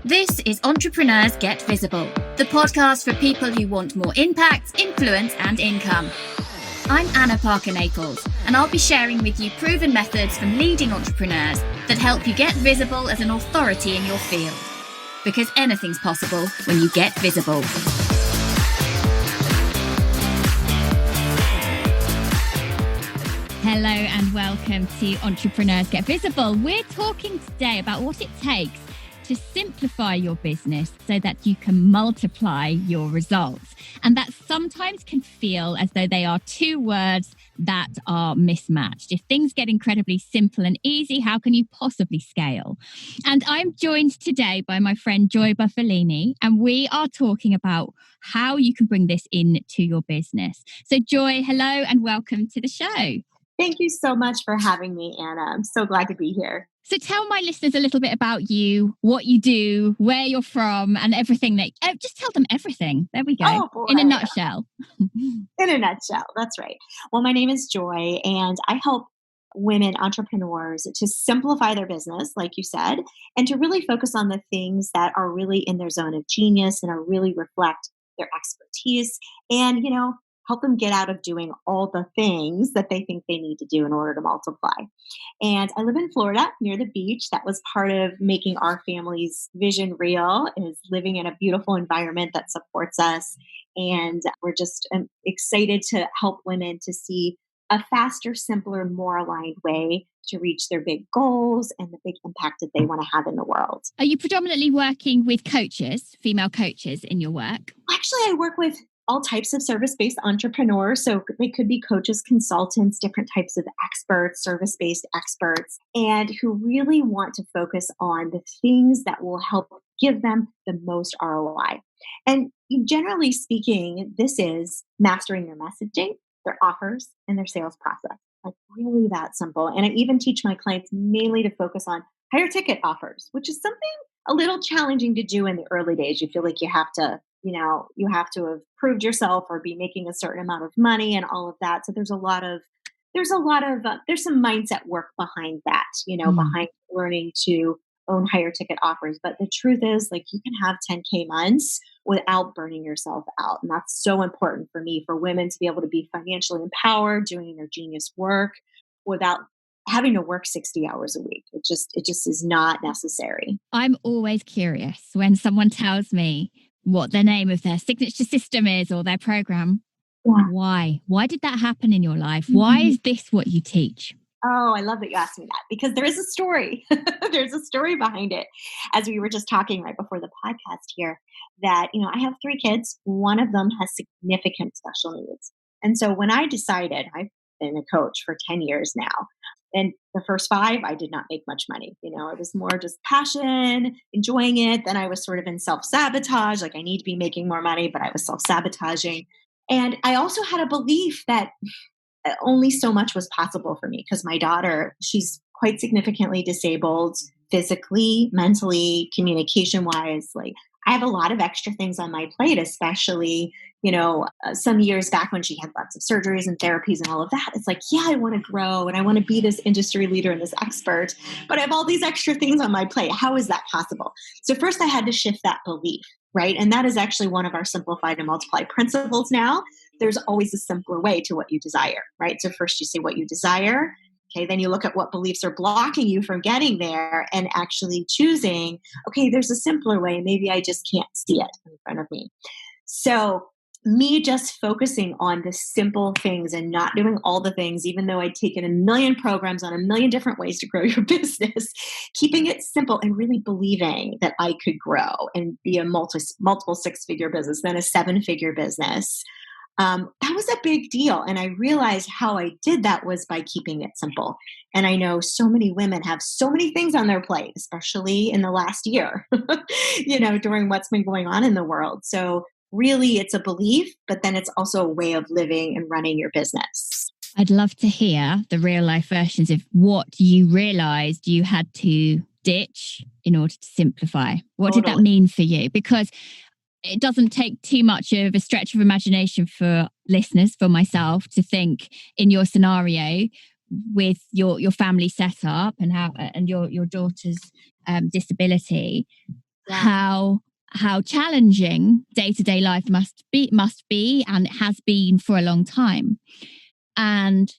This is Entrepreneurs Get Visible, the podcast for people who want more impact, influence, and income. I'm Anna Parker-Naples, and I'll be sharing with you proven methods from leading entrepreneurs that help you get visible as an authority in your field. Because anything's possible when you get visible. Hello and welcome to Entrepreneurs Get Visible. We're talking today about what it takes to simplify your business so that you can multiply your results. And that sometimes can feel as though they are two words that are mismatched. If things get incredibly simple and easy, how can you possibly scale? And I'm joined today by my friend Joy Bufalini, and we are talking about how you can bring this into your business. So Joy, hello and welcome to the show. Thank you so much for having me, Anna. I'm so glad to be here. So tell my listeners a little bit about you, what you do, where you're from, and everything that. Just tell them everything. There we go. Oh, boy. In a nutshell. In a nutshell. That's right. Well, my name is Joy, and I help women entrepreneurs to simplify their business, like you said, and to really focus on the things that are really in their zone of genius and are really reflect their expertise and, help them get out of doing all the things that they think they need to do in order to multiply. And I live in Florida near the beach. That was part of making our family's vision real, is living in a beautiful environment that supports us. And we're just excited to help women to see a faster, simpler, more aligned way to reach their big goals and the big impact that they want to have in the world. Are you predominantly working with coaches, female coaches in your work? Actually, I work with all types of service-based entrepreneurs. So they could be coaches, consultants, different types of experts, service-based experts, and who really want to focus on the things that will help give them the most ROI. And generally speaking, this is mastering their messaging, their offers, and their sales process. Like really that simple. And I even teach my clients mainly to focus on higher ticket offers, which is something a little challenging to do in the early days. You feel like you have to have proved yourself or be making a certain amount of money and all of that. So there's some mindset work behind that, behind learning to own higher ticket offers. But the truth is, like, you can have 10K months without burning yourself out. And that's so important for me, for women to be able to be financially empowered, doing their genius work without having to work 60 hours a week. It just is not necessary. I'm always curious when someone tells me what the name of their signature system is or their program. Yeah. Why did that happen in your life? Mm-hmm. Why is this what you teach? Oh, I love that you asked me that, because there is a story. There's a story behind it. As we were just talking right before the podcast here, that, I have 3 kids. One of them has significant special needs. And so when I decided, I've been a coach for 10 years now, and the first 5, I did not make much money. It was more just passion, enjoying it. Then I was sort of in self-sabotage, like I need to be making more money, but I was self-sabotaging. And I also had a belief that only so much was possible for me, because my daughter, she's quite significantly disabled physically, mentally, communication-wise. Like, I have a lot of extra things on my plate, especially, some years back when she had lots of surgeries and therapies and all of that. It's like, yeah, I want to grow and I want to be this industry leader and this expert, but I have all these extra things on my plate. How is that possible? So first I had to shift that belief, right? And that is actually one of our simplify to multiply principles now. There's always a simpler way to what you desire, right? So first you say what you desire. Okay, then you look at what beliefs are blocking you from getting there and actually choosing, okay, there's a simpler way. Maybe I just can't see it in front of me. So me just focusing on the simple things and not doing all the things, even though I'd taken a million programs on a million different ways to grow your business, keeping it simple and really believing that I could grow and be a multiple 6-figure business, then a 7-figure business. That was a big deal. And I realized how I did that was by keeping it simple. And I know so many women have so many things on their plate, especially in the last year, during what's been going on in the world. So really it's a belief, but then it's also a way of living and running your business. I'd love to hear the real life versions of what you realized you had to ditch in order to simplify. What did that mean for you? Because it doesn't take too much of a stretch of imagination for listeners, for myself, to think in your scenario with your family setup and how and your daughter's disability. Yeah. how challenging day-to-day life must be and it has been for a long time. And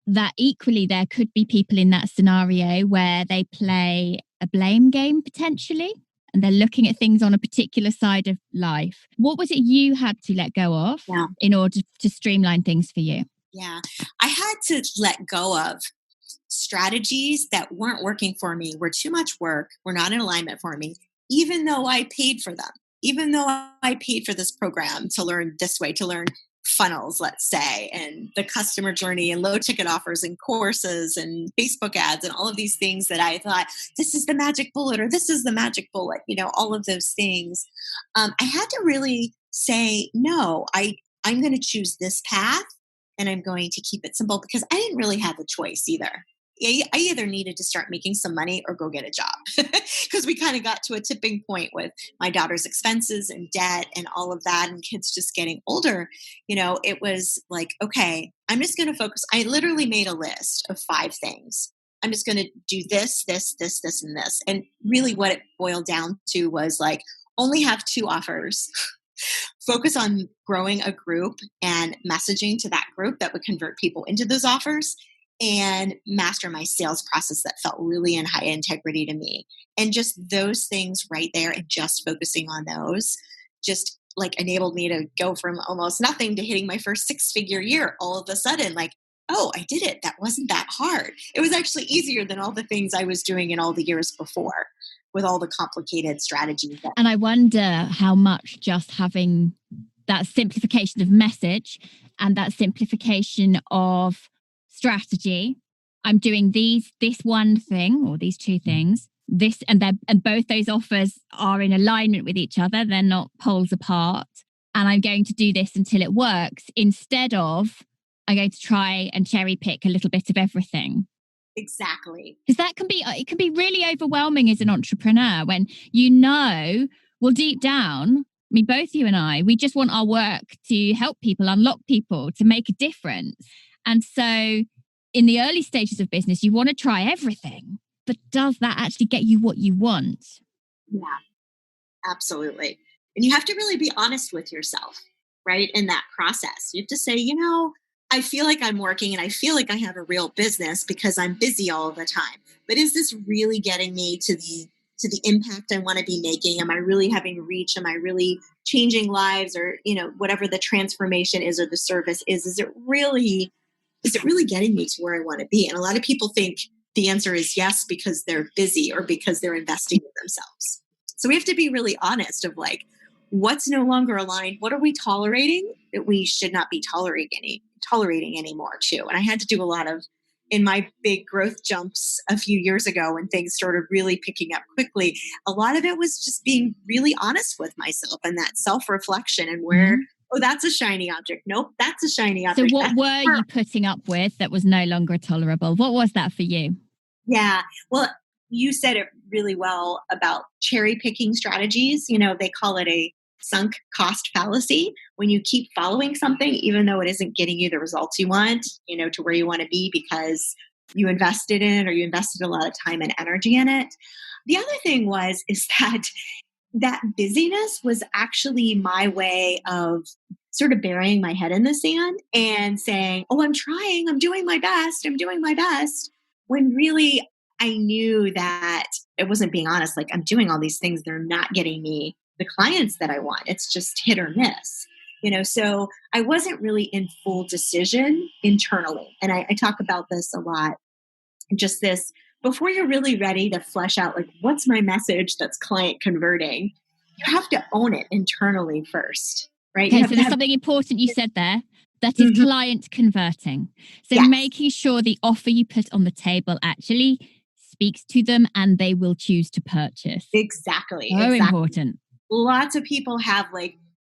that equally there could be people in that scenario where they play a blame game potentially and they're looking at things on a particular side of life. What was it you had to let go of Yeah. in order to streamline things for you? Yeah. I had to let go of strategies that weren't working for me, were too much work, were not in alignment for me, even though I paid for them, even though I paid for this program to learn this way, to learn funnels, let's say, and the customer journey and low ticket offers and courses and Facebook ads and all of these things that I thought, this is the magic bullet or this is the magic bullet, all of those things. I had to really say, no, I'm going to choose this path and I'm going to keep it simple because I didn't really have a choice either. I either needed to start making some money or go get a job because we kind of got to a tipping point with my daughter's expenses and debt and all of that and kids just getting older. It was like, okay, I'm just going to focus. I literally made a list of 5 things. I'm just going to do this, this, this, this, and this. And really what it boiled down to was like, only have 2 offers. Focus on growing a group and messaging to that group that would convert people into those offers, and master my sales process that felt really in high integrity to me. And just those things right there and just focusing on those just like enabled me to go from almost nothing to hitting my first 6-figure year all of a sudden. Like, oh, I did it. That wasn't that hard. It was actually easier than all the things I was doing in all the years before with all the complicated strategies. And I wonder how much just having that simplification of message and that simplification of strategy, I'm doing this one thing or these 2 things, this and both those offers are in alignment with each other. They're not poles apart. And I'm going to do this until it works instead of I'm going to try and cherry pick a little bit of everything. Exactly. Because it can be really overwhelming as an entrepreneur when well, deep down, I mean, both you and I, we just want our work to help people, unlock people, to make a difference. And so in the early stages of business, you want to try everything, but does that actually get you what you want? Yeah, absolutely. And you have to really be honest with yourself, right? In that process, you have to say, I feel like I'm working and I feel like I have a real business because I'm busy all the time. But is this really getting me to the impact I want to be making? Am I really having reach? Am I really changing lives or, whatever the transformation is or the service is? Is it really getting me to where I want to be? And a lot of people think the answer is yes because they're busy or because they're investing in themselves. So we have to be really honest of like, what's no longer aligned? What are we tolerating that we should not be tolerating anymore too? And I had to do a lot of, in my big growth jumps a few years ago when things started really picking up quickly, a lot of it was just being really honest with myself and that self-reflection and where, oh, that's a shiny object. Nope, that's a shiny object. So what were you putting up with that was no longer tolerable? What was that for you? Yeah. Well, you said it really well about cherry picking strategies. They call it a sunk cost fallacy. When you keep following something, even though it isn't getting you the results you want, to where you want to be because you invested in or you invested a lot of time and energy in it. The other thing is that busyness was actually my way of sort of burying my head in the sand and saying, oh, I'm trying, I'm doing my best, when really I knew that it wasn't being honest. Like, I'm doing all these things, they're not getting me the clients that I want. It's just hit or miss. So I wasn't really in full decision internally. And I talk about this a lot. Just this, before you're really ready to flesh out, like, what's my message that's client converting? You have to own it internally first, right? Okay, so there's something important you said there. That is client converting. So making sure the offer you put on the table actually speaks to them and they will choose to purchase. Exactly. Important. Lots of people have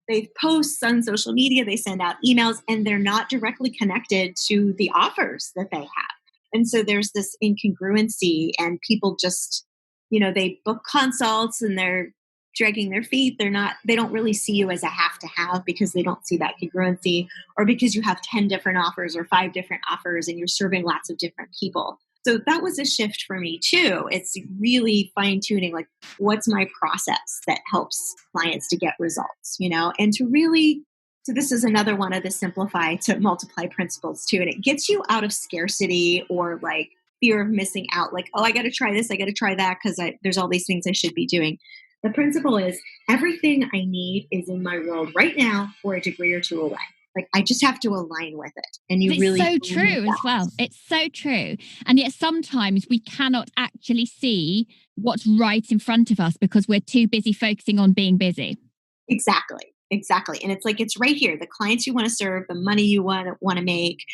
they post on social media, they send out emails, and they're not directly connected to the offers that they have. And so there's this incongruency, and people just, they book consults and they're dragging their feet. They don't really see you as a have to have because they don't see that congruency, or because you have 10 different offers or 5 different offers and you're serving lots of different people. So that was a shift for me too. It's really fine tuning, like, what's my process that helps clients to get results, and to really, so this is another one of the simplify to multiply principles too. And it gets you out of scarcity or like fear of missing out. Like, oh, I got to try this. I got to try that because there's all these things I should be doing. The principle is everything I need is in my world right now or a degree or two away. Like, I just have to align with it. And you it's really so true as well. It's so true. And yet sometimes we cannot actually see what's right in front of us because we're too busy focusing on being busy. Exactly. Exactly. And it's like, it's right here. The clients you want to serve, the money you want to make,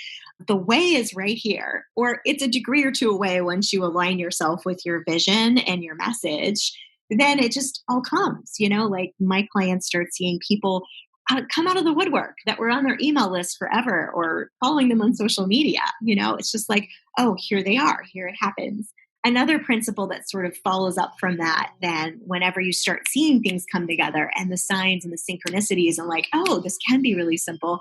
the way is right here. Or it's a degree or two away once you align yourself with your vision and your message. Then it just all comes, like my clients start seeing people come out of the woodwork that were on their email list forever or following them on social media. It's just like, oh, here they are. Here it happens. Another principle that sort of follows up from that, then whenever you start seeing things come together and the signs and the synchronicities and like, oh, this can be really simple,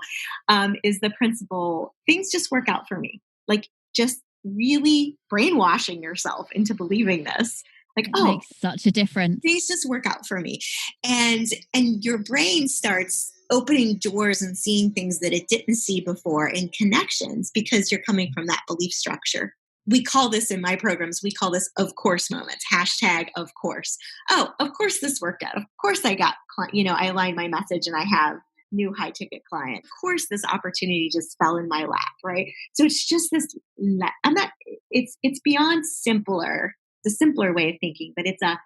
is the principle, things just work out for me. Like, just really brainwashing yourself into believing this. Like, it makes such a difference. Things just work out for me. And your brain starts opening doors and seeing things that it didn't see before in connections because you're coming from that belief structure. We call this in my programs, we call this of course moments, hashtag of course. Oh, of course this worked out. Of course I got, I aligned my message and I have new high ticket client. Of course this opportunity just fell in my lap, right? So it's just this, it's beyond simpler, the simpler way of thinking, but it's a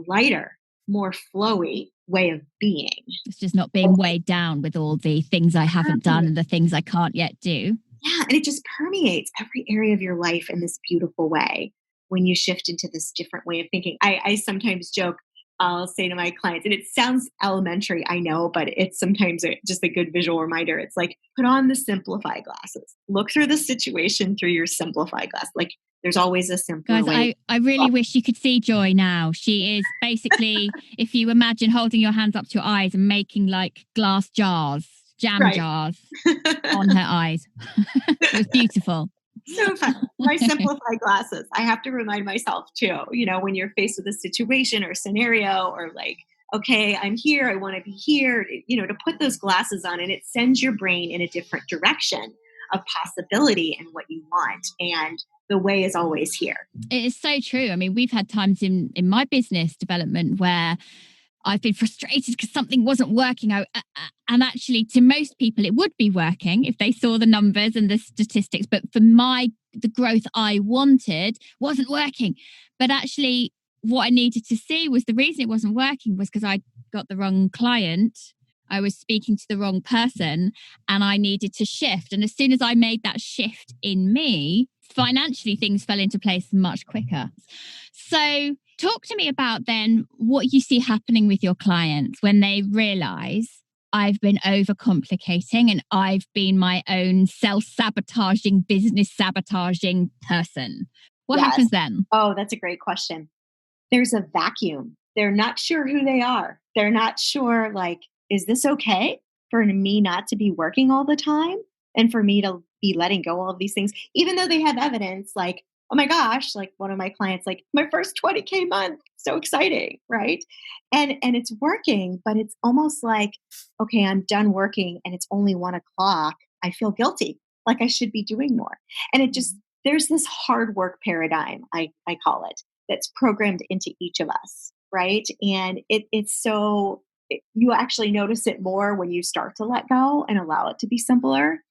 lighter, more flowy way of being. It's just not being weighed down with all the things I haven't done and the things I can't yet do. Yeah, and it just permeates every area of your life in this beautiful way when you shift into this different way of thinking. I sometimes joke, I'll say to my clients, and it sounds elementary, I know, but it's sometimes just a good visual reminder. It's like, put on the simplify glasses. Look through the situation through your simplify glass. Like, there's always a simpler way. I really wish you could see Joy now. She is basically, if you imagine holding your hands up to your eyes and making like glass jars, jam jars on her eyes. It was beautiful. So fun. My simplify glasses. I have to remind myself too, when you're faced with a situation or scenario or like, okay, I'm here, I want to be here, to put those glasses on, and it sends your brain in a different direction of possibility and what you want. And the way is always here. It is so true. I mean, we've had times in my business development where I've been frustrated because something wasn't working out. And actually, to most people, it would be working if they saw the numbers and the statistics. But for the growth I wanted wasn't working. But actually, what I needed to see was the reason it wasn't working was because I got the wrong client. I was speaking to the wrong person and I needed to shift. And as soon as I made that shift in me, financially, things fell into place much quicker. So talk to me about then what you see happening with your clients when they realize I've been overcomplicating and I've been my own self-sabotaging, business sabotaging person. What happens then? Oh, that's a great question. There's a vacuum. They're not sure who they are. They're not sure, like, is this okay for me not to be working all the time and for me to be letting go all of these things, even though they have evidence like, oh my gosh, like one of my clients, like my first 20K month, so exciting, right? And it's working, but it's almost like, okay, I'm done working and it's only 1:00. I feel guilty, like I should be doing more. And it just, there's this hard work paradigm, I call it, that's programmed into each of us, right? And it's so, you actually notice it more when you start to let go and allow it to be simpler.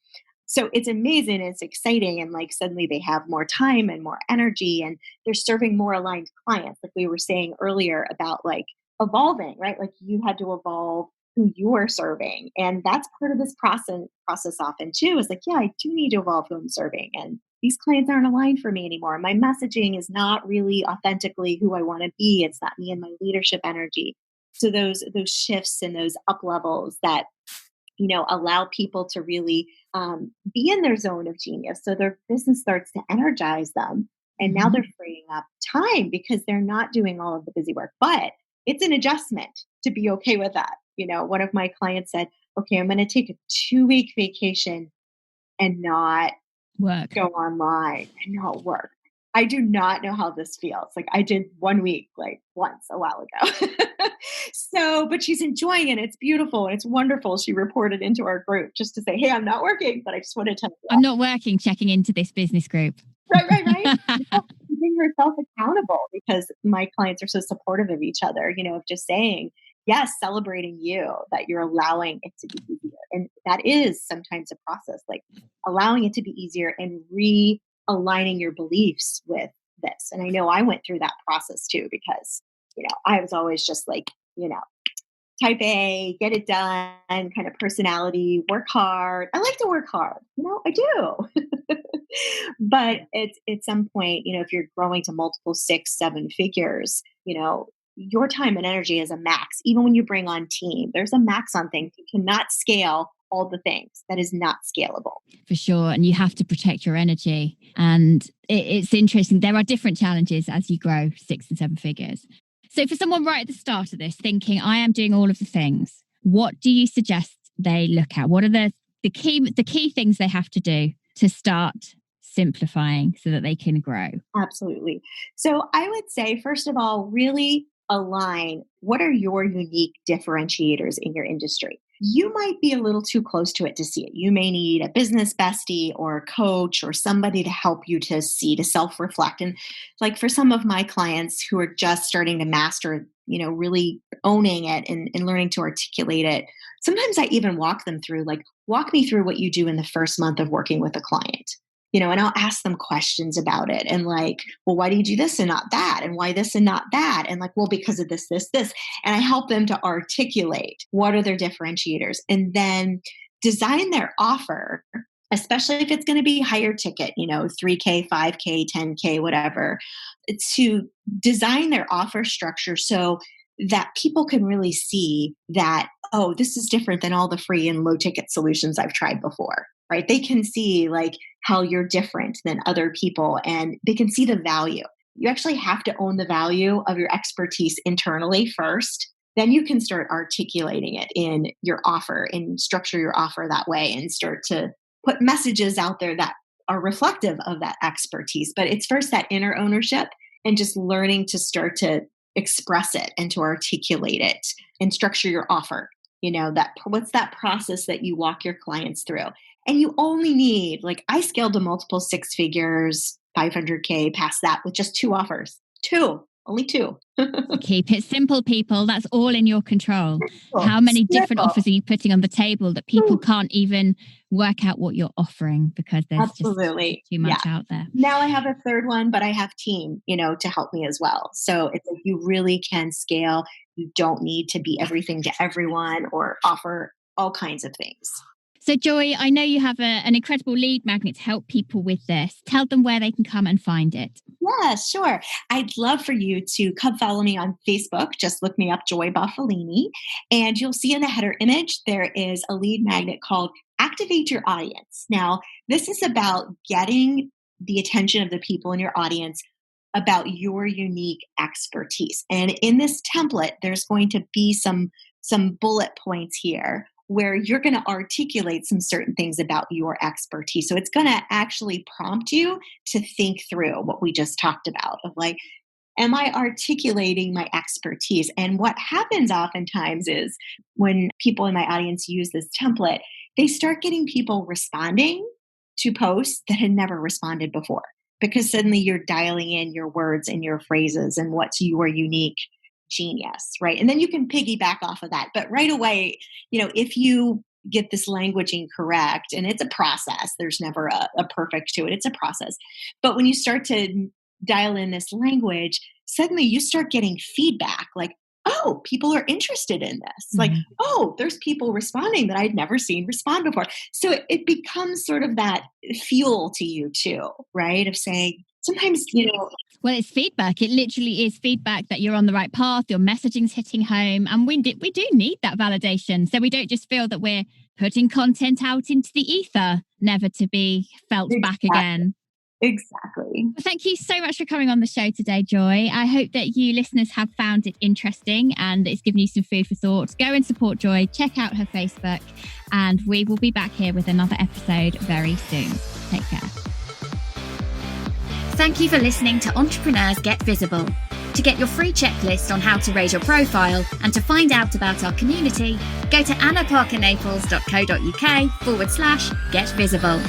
So it's amazing. It's exciting. And like suddenly they have more time and more energy and they're serving more aligned clients. Like we were saying earlier about like evolving, right? Like you had to evolve who you are serving. And that's part of this process often too, is like, yeah, I do need to evolve who I'm serving. And these clients aren't aligned for me anymore. My messaging is not really authentically who I want to be. It's not me and my leadership energy. So those shifts and those up levels that, allow people to really be in their zone of genius. So their business starts to energize them. And now they're freeing up time because they're not doing all of the busy work. But it's an adjustment to be okay with that. One of my clients said, okay, I'm going to take a 2-week vacation and not work, go online and not work. I do not know how this feels. Like I did 1 week, like once a while ago. So, but she's enjoying it. It's beautiful and it's wonderful. She reported into our group just to say, hey, I'm not working, but I just want to tell you I'm not working, checking into this business group. Right. Yeah, keeping herself accountable because my clients are so supportive of each other, of just saying, yes, celebrating you, that you're allowing it to be easier. And that is sometimes a process, like allowing it to be easier and realigning your beliefs with this. And I know I went through that process too, because, I was always just like, type A, get it done kind of personality, work hard. I like to work hard. I do. But it's at some point, if you're growing to multiple 6, 7 figures, your time and energy is a max. Even when you bring on team, there's a max on things. You cannot scale all the things. That is not scalable. For sure. And you have to protect your energy. And it's interesting. There are different challenges as you grow 6 and 7 figures. So for someone right at the start of this thinking, I am doing all of the things, what do you suggest they look at? What are the key things they have to do to start simplifying so that they can grow? Absolutely. So I would say, first of all, really align what are your unique differentiators in your industry. You might be a little too close to it to see it. You may need a business bestie or a coach or somebody to help you to see, to self-reflect. And like for some of my clients who are just starting to master, really owning it and learning to articulate it, sometimes I even walk them through, like, walk me through what you do in the first month of working with a client. And I'll ask them questions about it and like, well, why do you do this and not that? And why this and not that? And like, well, because of this, this, this. And I help them to articulate what are their differentiators and then design their offer, especially if it's going to be higher ticket, 3K, 5K, 10K, whatever, to design their offer structure so that people can really see that, oh, this is different than all the free and low ticket solutions I've tried before, right? They can see like how you're different than other people and they can see the value. You actually have to own the value of your expertise internally first. Then you can start articulating it in your offer and structure your offer that way and start to put messages out there that are reflective of that expertise. But it's first that inner ownership and just learning to start to express it and to articulate it and structure your offer. What's that process that you walk your clients through? And you only need, like, I scaled to multiple 6 figures, 500K, past that with just 2 offers. Only 2. Keep it simple, people. That's all in your control. How many different offers are you putting on the table that people can't even work out what you're offering because there's just too much out there? Now I have a third one, but I have team, to help me as well. So it's like you really can scale. You don't need to be everything to everyone or offer all kinds of things. So Joy, I know you have an incredible lead magnet to help people with this. Tell them where they can come and find it. Yeah, sure. I'd love for you to come follow me on Facebook. Just look me up, Joy Bufalini. And you'll see in the header image, there is a lead magnet called Activate Your Audience. Now, this is about getting the attention of the people in your audience about your unique expertise. And in this template, there's going to be some bullet points here where you're going to articulate some certain things about your expertise. So it's going to actually prompt you to think through what we just talked about of like, am I articulating my expertise? And what happens oftentimes is when people in my audience use this template, they start getting people responding to posts that had never responded before because suddenly you're dialing in your words and your phrases and what's your unique genius, right? And then you can piggyback off of that. But right away, if you get this languaging correct, and it's a process, there's never a perfect to it, it's a process. But when you start to dial in this language, suddenly you start getting feedback like, oh, people are interested in this. Mm-hmm. Like, oh, there's people responding that I'd never seen respond before. So it becomes sort of that fuel to you too, right? Of saying, sometimes, well, it's feedback. It literally is feedback that you're on the right path, your messaging's hitting home. And we do need that validation. So we don't just feel that we're putting content out into the ether, never to be felt back again. Exactly. Well, thank you so much for coming on the show today, Joy. I hope that you listeners have found it interesting and it's given you some food for thought. Go and support Joy. Check out her Facebook. And we will be back here with another episode very soon. Take care. Thank you for listening to Entrepreneurs Get Visible. To get your free checklist on how to raise your profile and to find out about our community, go to annaparkernaples.co.uk/get visible.